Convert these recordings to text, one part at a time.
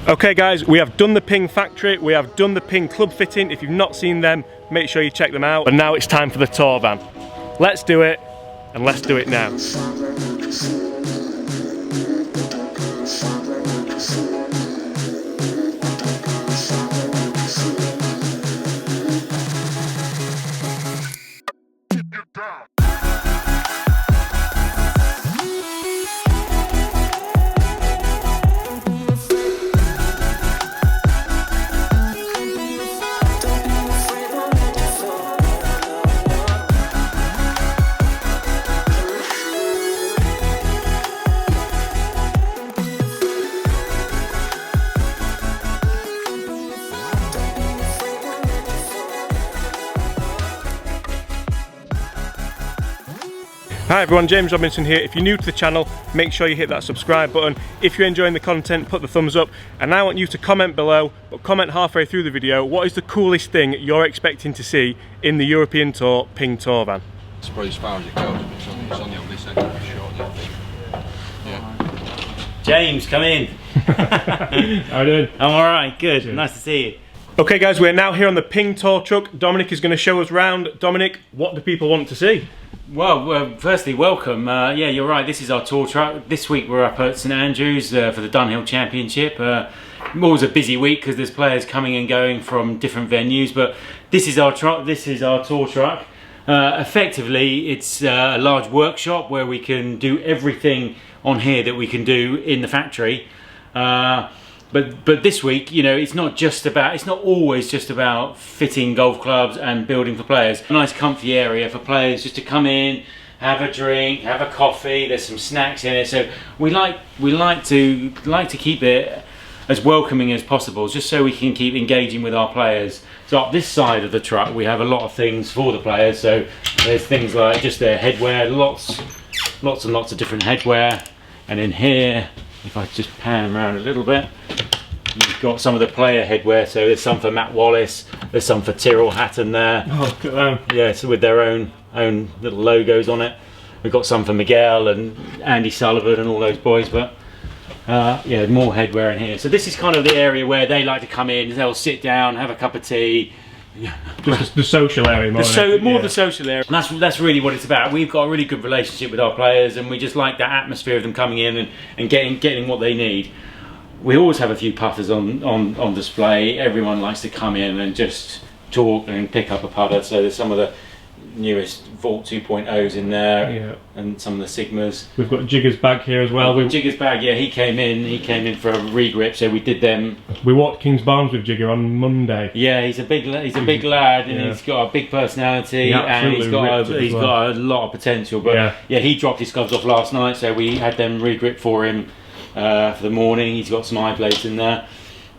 Okay guys, we have done the Ping factory, we have done the Ping club fitting. If you've not seen them, make sure you check them out. But now it's time for the tour van. Let's do it, and let's do it now. Hi everyone, James Robinson here. If you're new to the channel, make sure you hit that subscribe button. If you're enjoying the content, put the thumbs up. And I want you to comment below, but comment halfway through the video, what is the coolest thing you're expecting to see in the European Tour Ping Tour van? It's probably as far as it goes, it's only on this end of the short, I think. Yeah. James, come in. How are you doing? I'm alright, good. Cheers. Nice to see you. Okay guys, we're now here on the Ping Tour truck. Dominic is going to show us round. Dominic, what do people want to see? Well, firstly, welcome. Yeah, you're right, this is our tour truck. This week we're up at St Andrews for the Dunhill Championship. Always a busy week because there's players coming and going from different venues, but this is our truck, this is our tour truck. Effectively, it's a large workshop where we can do everything on here that we can do in the factory. But this week, you know, it's not always just about fitting golf clubs and building for players. A nice comfy area for players just to come in, have a drink, have a coffee. There's some snacks in it, so we like to keep it as welcoming as possible, just so we can keep engaging with our players. So up this side of the truck, we have a lot of things for the players. So there's things like just their headwear, lots and lots of different headwear, and in here, if I just pan around a little bit, you've got some of the player headwear. So there's some for Matt Wallace, there's some for Tyrrell Hatton there. Oh, look at them. Yeah, so with their own little logos on it. We've got some for Miguel and Andy Sullivan and all those boys, but yeah, more headwear in here. So this is kind of the area where they like to come in, they'll sit down, have a cup of tea. Just the social area, more of the social area. And that's really what it's about. We've got a really good relationship with our players, and we just like that atmosphere of them coming in and getting what they need. We always have a few putters on display. Everyone likes to come in and just talk and pick up a putter. So there's some of the newest Vault 2.0s in there, yeah, and some of the Sigmas. We've got Jigger's bag here as well. Jigger's bag, yeah, he came in for a regrip, so we did them. We walked King's Barnes with Jigger on Monday. Yeah, he's a big lad, and yeah, he's got a big personality, and he's got a lot of potential. But yeah, he dropped his gloves off last night, so we had them regrip for him for the morning. He's got some eye blades in there.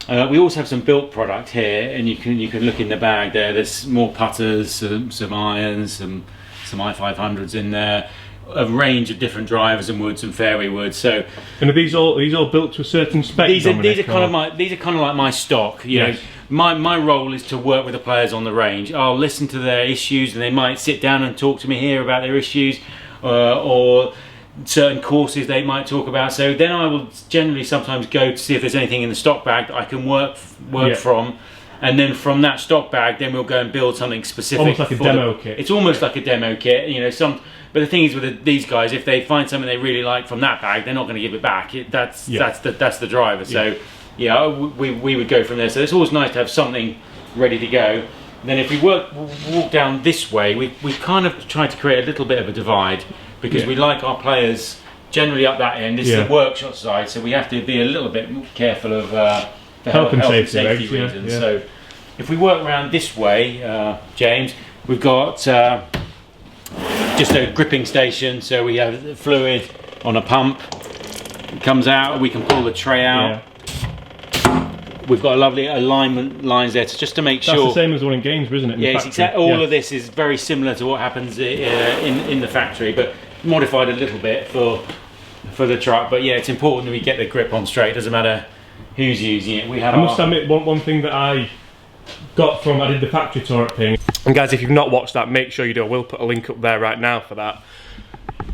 We also have some built product here, and you can look in the bag there. There's more putters, some irons, some i500s in there, a range of different drivers and woods and fairway woods. So, and are these all built to a certain spec? These are kind of like my stock. You know, my role is to work with the players on the range. I'll listen to their issues, and they might sit down and talk to me here about their issues, or certain courses they might talk about. So then I will generally sometimes go to see if there's anything in the stock bag that I can work from, and then from that stock bag, then we'll go and build something specific. Almost like a demo kit. It's almost like a demo kit, you know. But the thing is with these guys, if they find something they really like from that bag, they're not going to give it back. That's the driver. So yeah, we would go from there. So it's always nice to have something ready to go. And then if we walk down this way, we kind of try to create a little bit of a divide, because we like our players generally up that end. This is the workshop side, so we have to be a little bit careful of for health and safety reasons. Yeah. So if we work around this way, James, we've got just a gripping station. So we have fluid on a pump. It comes out, we can pull the tray out. Yeah. We've got a lovely alignment lines there just to make sure. That's the same as the one in Gainsborough, isn't it? Yeah, it's exactly. All of this is very similar to what happens in the factory, but modified a little bit for the truck. But yeah, it's important that we get the grip on straight. It doesn't matter who's using it. I must admit, one thing that I did the factory tour at Ping, and guys, if you've not watched that, make sure you do. I will put a link up there right now for that.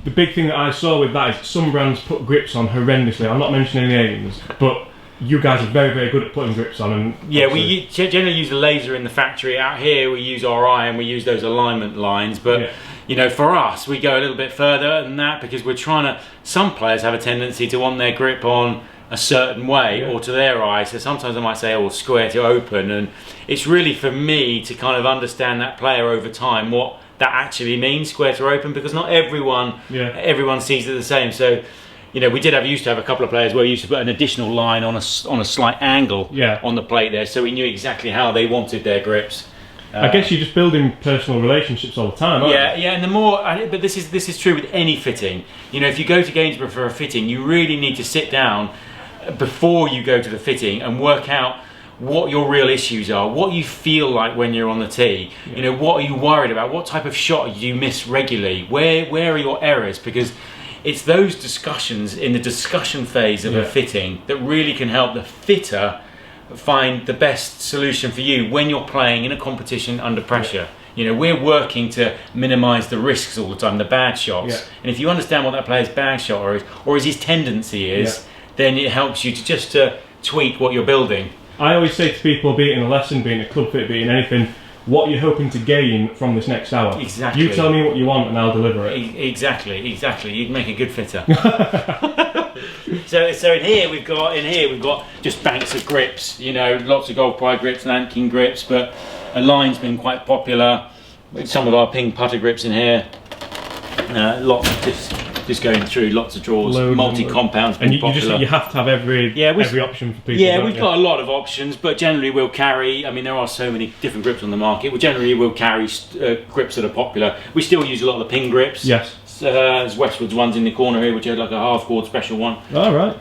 The big thing that I saw with that is some brands put grips on horrendously. I'm not mentioning names, but you guys are very, very good at putting grips on. And yeah, we generally use a laser in the factory. Out here we use our eye and we use those alignment lines, but you know, for us we go a little bit further than that because we're trying to, some players have a tendency to want their grip on a certain way or to their eye, so sometimes I might say, oh, square to open, and it's really for me to kind of understand that player over time, what that actually means, square to open, because not everyone sees it the same. So you know, we used to have a couple of players where we used to put an additional line on a slight angle on the plate there, so we knew exactly how they wanted their grips. I guess you're just building personal relationships all the time, aren't you? Yeah, and the more, but this is true with any fitting. You know, if you go to Gainsborough for a fitting, you really need to sit down before you go to the fitting and work out what your real issues are, what you feel like when you're on the tee. You know, what are you worried about? What type of shot do you miss regularly? Where are your errors? Because it's those discussions in the discussion phase of a fitting that really can help the fitter find the best solution for you when you're playing in a competition under pressure. You know, we're working to minimise the risks all the time, the bad shots. And if you understand what that player's bad shot or his tendency is, then it helps you to just tweak what you're building. I always say to people, be it in a lesson, be it in a club fit, be it in anything, what you're hoping to gain from this next hour. Exactly. You tell me what you want and I'll deliver it. Exactly. You'd make a good fitter. So in here we've got just banks of grips. You know, lots of Gold Pride grips, Lankin grips, but a line's been quite popular. With some of our ping putter grips in here. Lots of just going through lots of draws, multi-compounds. And you have to have every option for people. Yeah, we've got a lot of options, but generally we'll carry, I mean, there are so many different grips on the market. We'll carry grips that are popular. We still use a lot of the ping grips. Yes. There's Westwood's ones in the corner here, which are like a half-board special one. All right.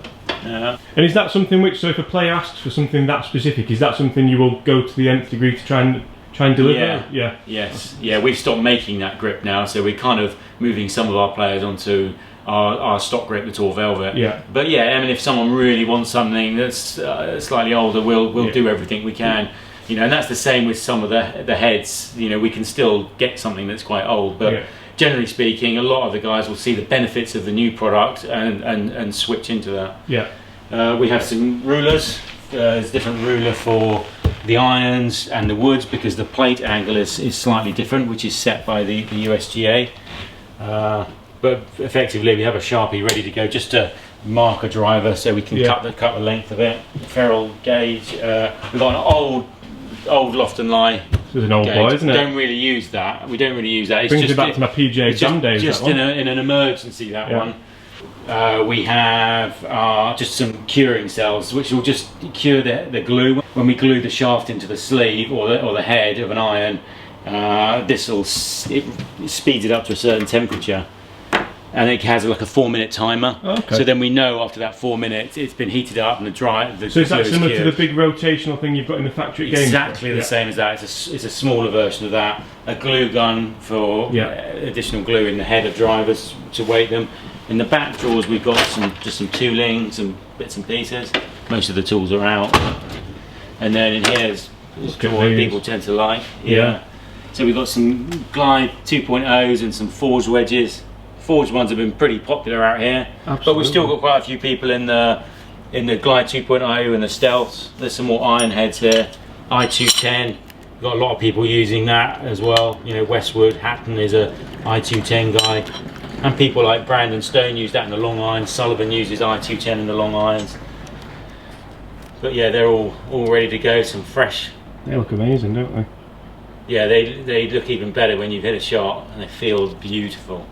And is that something which, so if a player asks for something that specific, is that something you will go to the nth degree to try and deliver? Yes. We've stopped making that grip now, so we're kind of moving some of our players onto our stock grip, the Tall Velvet. But yeah, I mean, if someone really wants something that's slightly older, we'll do everything we can. You know, and that's the same with some of the heads. You know, we can still get something that's quite old, but generally speaking, a lot of the guys will see the benefits of the new product and switch into that. We have some rulers. There's a different ruler for the irons and the woods because the plate angle is slightly different, which is set by the USGA. But effectively, we have a Sharpie ready to go just to mark a driver, so we can cut the length of it. Ferrule gauge. We've got an old Lofton lie. This is an old boy, isn't it? We don't really use that. It brings me back to my PJ Jam days. Just in an emergency, that one. We have just some curing cells, which will just cure the glue. When we glue the shaft into the sleeve or the head of an iron, it speeds it up to a certain temperature, and it has like a 4-minute timer. So then we know after that 4 minutes it's been heated up and so is that similar to the big rotational thing you've got in the factory? Exactly the same as that. It's a smaller version of that. A glue gun for additional glue in the head of drivers to weight them. In the back drawers we've got just some tooling, some bits and pieces. Most of the tools are out. And then in here is what people tend to like. So we've got some Glide 2.0s and some forged wedges. Forged ones have been pretty popular out here. Absolutely. But we've still got quite a few people in the Glide 2.0 and the Stealths. There's some more iron heads here. I210. We've got a lot of people using that as well. You know, Westwood, Hatton is a I210 guy. And people like Brandon Stone use that in the long irons. Sullivan uses I210 in the long irons. But yeah, they're all ready to go. Some fresh. They look amazing, don't they? Yeah, they look even better when you've hit a shot, and they feel beautiful.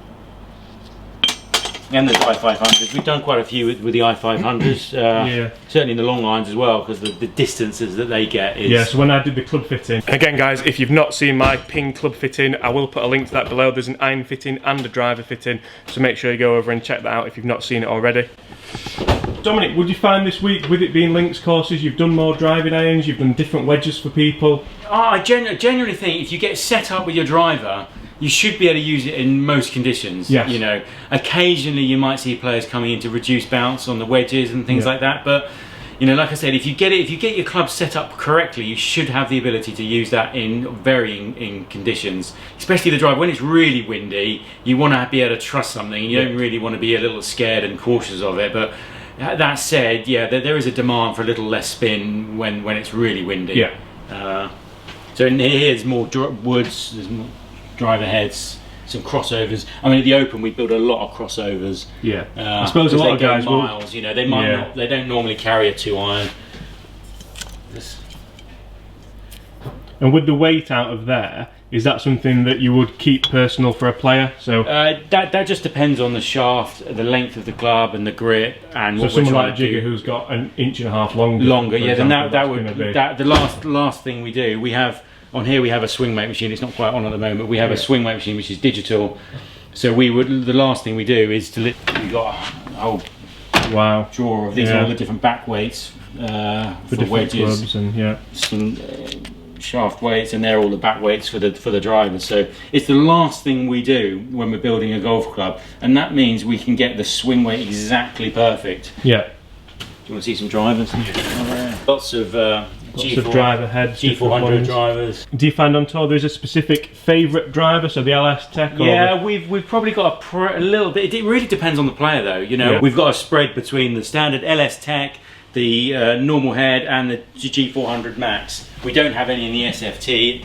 And there's I500s. We've done quite a few with the I500s. Certainly in the long irons as well, because the distances that they get is... so when I did the club fitting... Again guys, if you've not seen my ping club fitting, I will put a link to that below. There's an iron fitting and a driver fitting, so make sure you go over and check that out if you've not seen it already. Dominic, would you find this week, with it being links courses, you've done more driving irons, you've done different wedges for people? I genuinely think if you get set up with your driver, you should be able to use it in most conditions. You know, occasionally you might see players coming in to reduce bounce on the wedges and things like that, but you know, like I said, if you get your club set up correctly, you should have the ability to use that in varying conditions. Especially the driver, when it's really windy, you want to be able to trust something, and you don't really want to be a little scared and cautious of it. But That said, yeah, there is a demand for a little less spin when it's really windy. Yeah. So in here, there's more woods, there's more driver heads, some crossovers. I mean, at the Open, we build a lot of crossovers. Yeah. I suppose a lot of guys miles. You know, they might not. They don't normally carry a 2-iron. And with the weight out of there, is that something that you would keep personal for a player? So that just depends on the shaft, the length of the club, and the grit, and so what someone we're trying like to Jigger do. who's got an 1.5 inches Longer, yeah. example, Then that would the last thing we do. We have on here. We have a swing weight machine. It's not quite on at the moment. We have a swing weight machine which is digital. So the last thing we do is we got a whole drawer of these all the different back weights for wedges clubs and some shaft weights, and they're all the back weights for the drivers. So it's the last thing we do when we're building a golf club, and that means we can get the swing weight exactly perfect. Yeah. Do you want to see some drivers? Yeah. Lots of driver heads, G400 drivers. Do you find on tour there's a specific favourite driver, so the LS Tech? Yeah, we've probably got a little bit. It really depends on the player, though. You know, we've got a spread between the standard LS Tech, the normal head, and the G400 Max. We don't have any in the SFT.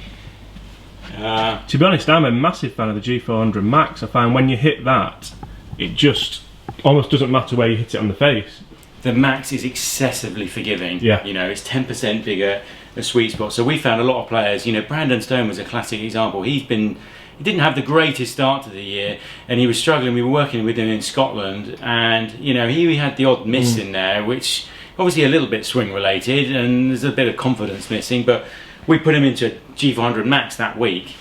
To be honest, I'm a massive fan of the G400 Max. I find when you hit that, it just almost doesn't matter where you hit it on the face. The Max is excessively forgiving. Yeah. You know, it's 10% bigger, a sweet spot. So we found a lot of players. You know, Brandon Stone was a classic example. He didn't have the greatest start to the year, and he was struggling. We were working with him in Scotland, and you know, he had the odd miss in there, which obviously a little bit swing related, and there's a bit of confidence missing. But we put him into G400 Max that week,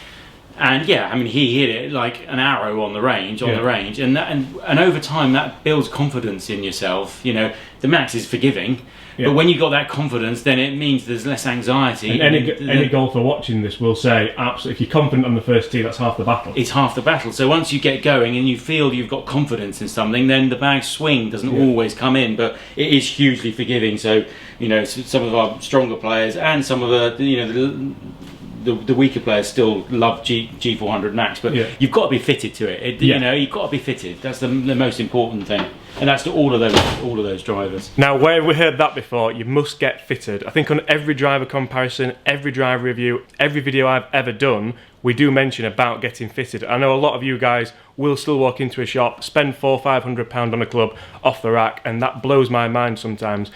and yeah, I mean, he hit it like an arrow on the range, and over time that builds confidence in yourself. You know, the Max is forgiving. Yeah. But when you've got that confidence, then it means there's less anxiety. And any golfer watching this will say, absolutely, if you're confident on the first tee, that's half the battle. It's half the battle. So once you get going and you feel you've got confidence in something, then the bag swing doesn't always come in, but it is hugely forgiving. So, you know, some of our stronger players and some of the weaker players still love G400 Max, but you've got to be fitted to it. You know, you've got to be fitted. That's the most important thing, and that's to all of those drivers. Now, where we heard that before, you must get fitted. I think on every driver comparison, every driver review, every video I've ever done, we do mention about getting fitted. I know a lot of you guys will still walk into a shop, spend £400 or £500 on a club off the rack, and that blows my mind sometimes.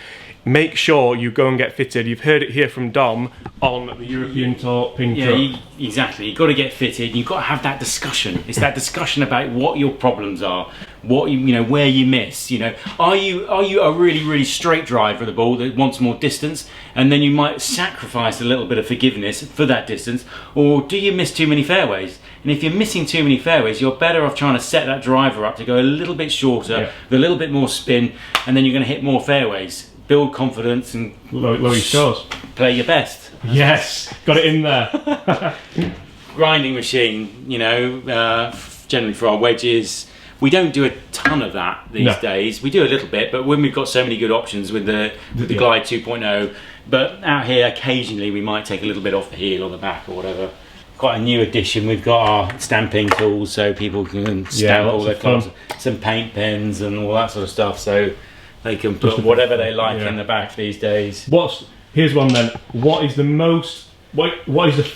Make sure you go and get fitted. You've heard it here from Dom on the European Tour ping truck. Exactly. You've got to get fitted. You've got to have that discussion. It's that discussion about what your problems are, what you know, where you miss. You know, are you a really straight driver of the ball that wants more distance, and then you might sacrifice a little bit of forgiveness for that distance, or do you miss too many fairways? And if you're missing too many fairways, you're better off trying to set that driver up to go a little bit shorter, with a little bit more spin, and then you're going to hit more fairways. Build confidence and lower your scores. Play your best. Yes, got it in there. Grinding machine, you know, generally for our wedges. We don't do a ton of that these days. We do a little bit, but when we've got so many good options with the Glide 2.0, but out here occasionally we might take a little bit off the heel or the back or whatever. Quite a new addition. We've got our stamping tools so people can stamp all their clubs, some paint pens and all that sort of stuff. So they can put whatever they like in the back these days. Here's one then. What is the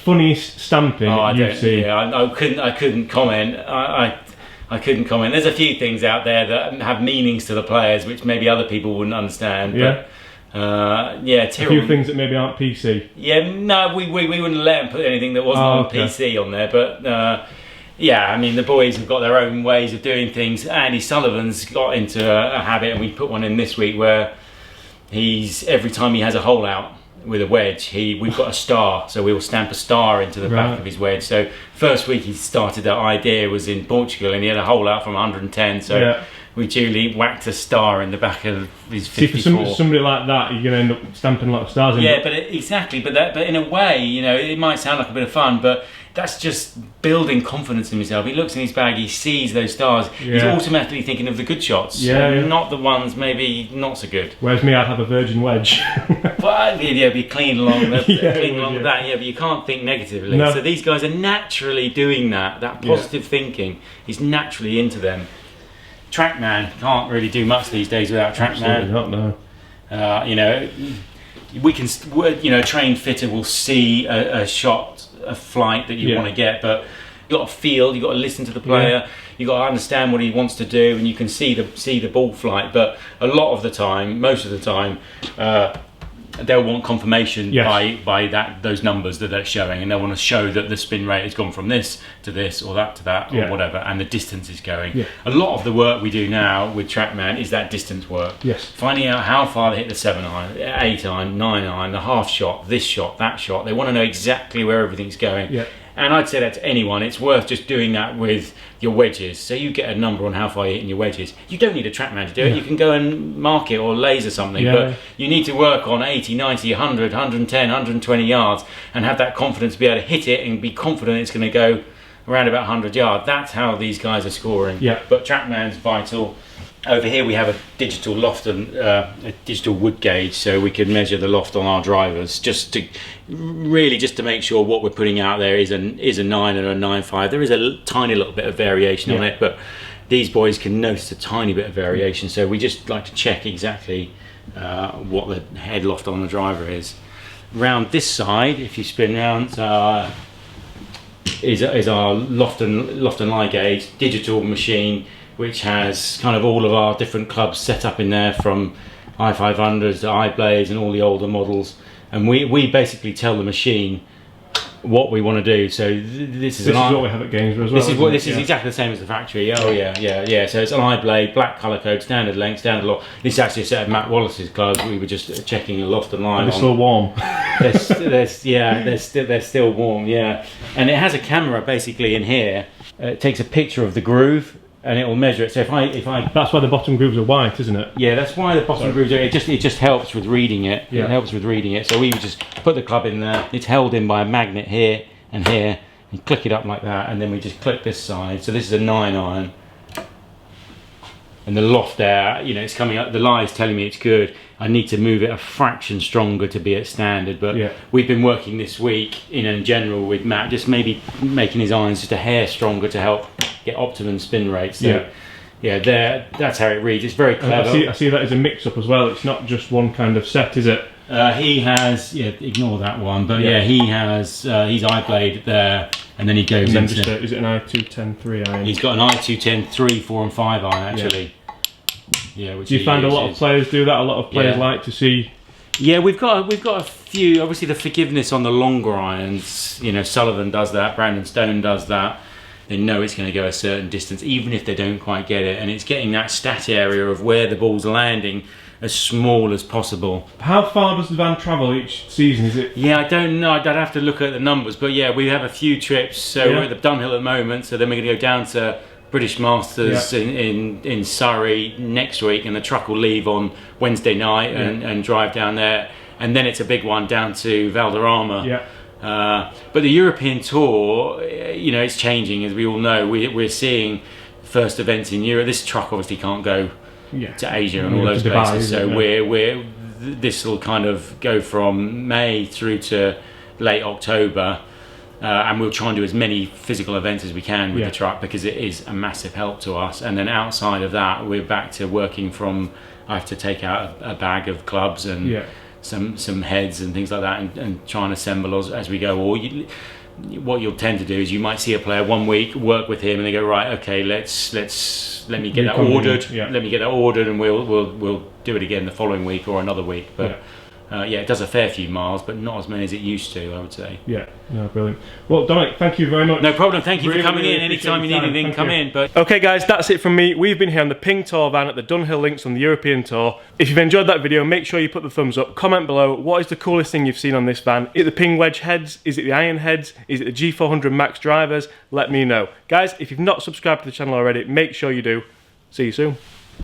funniest stamping you've seen? Yeah, I couldn't comment. I couldn't comment. There's a few things out there that have meanings to the players which maybe other people wouldn't understand. Yeah. But, a few things that maybe aren't PC. Yeah, no, we wouldn't let them put anything that wasn't on PC on there, but yeah, I mean, the boys have got their own ways of doing things. Andy Sullivan's got into a habit, and we put one in this week where every time he has a hole out with a wedge, we've got a star, so we'll stamp a star into the back of his wedge. So first week he started that idea was in Portugal, and he had a hole out from 110, so we duly whacked a star in the back of his 54. See, for somebody like that, you're going to end up stamping a lot of stars in. Yeah, but in a way, you know, it might sound like a bit of fun, but that's just building confidence in himself. He looks in his bag, he sees those stars, he's automatically thinking of the good shots, not the ones maybe not so good. Whereas me, I'd have a virgin wedge. Well, be clean along with that, but you can't think negatively. No. So these guys are naturally doing that positive thinking is naturally into them. Trackman. Can't really do much these days without Trackman. Absolutely not, no. You know, we can, you know, a trained fitter will see a shot, a flight that you want to get, but you got to feel, you got to listen to the player, you got to understand what he wants to do, and you can see the ball flight. But a lot of the time, most of the time, they'll want confirmation by those numbers that they're showing, and they'll want to show that the spin rate has gone from this to this or that to that or whatever, and the distance is going. A lot of the work we do now with Trackman is that distance work. Finding out how far they hit the 7-iron, 8-iron, 9-iron, the half shot, this shot, that shot. They want to know exactly where everything's going. And I'd say that to anyone, it's worth just doing that with your wedges. So you get a number on how far you're hitting your wedges. You don't need a Trackman to do it. You can go and mark it or laser something, but you need to work on 80, 90, 100, 110, 120 yards and have that confidence to be able to hit it and be confident it's going to go around about 100 yards. That's how these guys are scoring. But Trackman's vital. Over here we have a digital Lofton, a digital wood gauge, so we can measure the loft on our drivers, just to make sure what we're putting out there is a 9 and a 9.5. There is a tiny little bit of variation on it, but these boys can notice a tiny bit of variation, so we just like to check exactly what the head loft on the driver is. Round this side, if you spin round, is our Lofton eye gauge digital machine, which has kind of all of our different clubs set up in there, from i500s to iBlades and all the older models, and we basically tell the machine what we want to do. So this is what we have at Gainsborough as well. This is exactly the same as the factory. So it's an iBlade, black colour code, standard length, standard loft. This is actually a set of Matt Wallace's clubs. We were just checking a Lofton line. They're still warm. they're still warm. And it has a camera basically in here. It takes a picture of the groove, and it will measure it. So if I that's why the bottom grooves are white, isn't it? Yeah, that's why the bottom grooves are. It just helps with reading it. It helps with reading it. So we would just put the club in there. It's held in by a magnet here and here, and click it up like that, and then we just click this side. So this is a 9-iron, and the loft there, you know, it's coming up. The lie is telling me it's good. I need to move it a fraction stronger to be at standard, but we've been working this week in general with Matt, just maybe making his irons just a hair stronger to help get optimum spin rates. So that's how it reads. It's very clever. I see that as a mix-up as well. It's not just one kind of set, is it? He has, ignore that one, but he has his iBlade there, and then he goes into... is it an I210 3-iron? He's got an I210 3, 4 and 5 iron actually. Which do you find a lot of players do that? A lot of players like to see... Yeah, we've got a few. Obviously the forgiveness on the longer irons, you know, Sullivan does that, Brandon Stone does that. They know it's going to go a certain distance, even if they don't quite get it, and it's getting that stat area of where the ball's landing as small as possible. How far does the van travel each season? Is it? I don't know. I'd have to look at the numbers, but we have a few trips. So we're at the Dunhill at the moment, so then we're going to go down to British Masters in Surrey next week, and the truck will leave on Wednesday night and drive down there, and then it's a big one down to Valderrama. But the European Tour, you know, it's changing, as we all know. We're seeing first events in Europe. This truck obviously can't go to Asia and all those places, so this will kind of go from May through to late October, and we'll try and do as many physical events as we can with the truck, because it is a massive help to us. And then outside of that, we're back to working from, I have to take out a bag of clubs and some heads and things like that, and try and assemble as we go. Or what you'll tend to do is you might see a player one week, work with him, and they go, right, okay, let me get that ordered. Let me get that ordered, and we'll do it again the following week or another week. But it does a fair few miles, but not as many as it used to, I would say. Brilliant. Well, Dominic, thank you very much. No problem. Thank you for coming in. Anytime you need anything, come in. But okay, guys, that's it from me. We've been here on the Ping Tour van at the Dunhill Links on the European Tour. If you've enjoyed that video, make sure you put the thumbs up. Comment below, what is the coolest thing you've seen on this van? Is it the Ping Wedge heads? Is it the iron heads? Is it the G400 Max drivers? Let me know. Guys, if you've not subscribed to the channel already, make sure you do. See you soon.